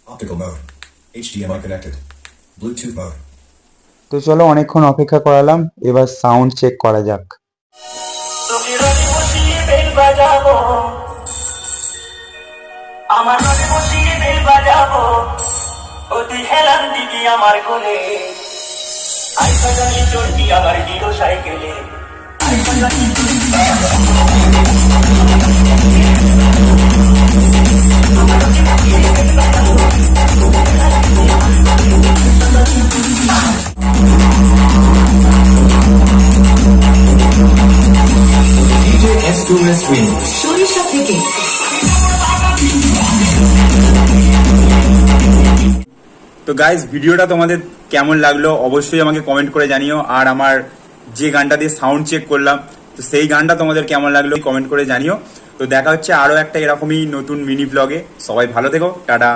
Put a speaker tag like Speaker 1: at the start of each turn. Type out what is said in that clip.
Speaker 1: Optical mode. HDMI connected. Bluetooth mode.
Speaker 2: তো চলো অনেকক্ষণ অপেক্ষা করালাম, এবার সাউন্ড চেক করা যাক।
Speaker 3: তুমি রোদে বসিয়ে বেল বাজাবো, আমার রোদে বসিয়ে বেল বাজাবো, ও তুই হেলান দিবি আমার কোলে, আইসা জানি চলবি আমার হিরো সাইকেলে, আইসা জানি
Speaker 4: সরিষা থেকে
Speaker 2: তো গাইজ, ভিডিওটা তোমাদের কেমন লাগলো অবশ্যই আমাকে কমেন্ট করে জানিও। আর আমার যে গানটা দিয়ে সাউন্ড চেক করলাম, তো সেই গানটা তোমাদের কেমন লাগলো কমেন্ট করে জানিও। তো দেখা হচ্ছে আরো একটা এরকমই নতুন মিনি ব্লগে। সবাই ভালো থেকো, টাটা।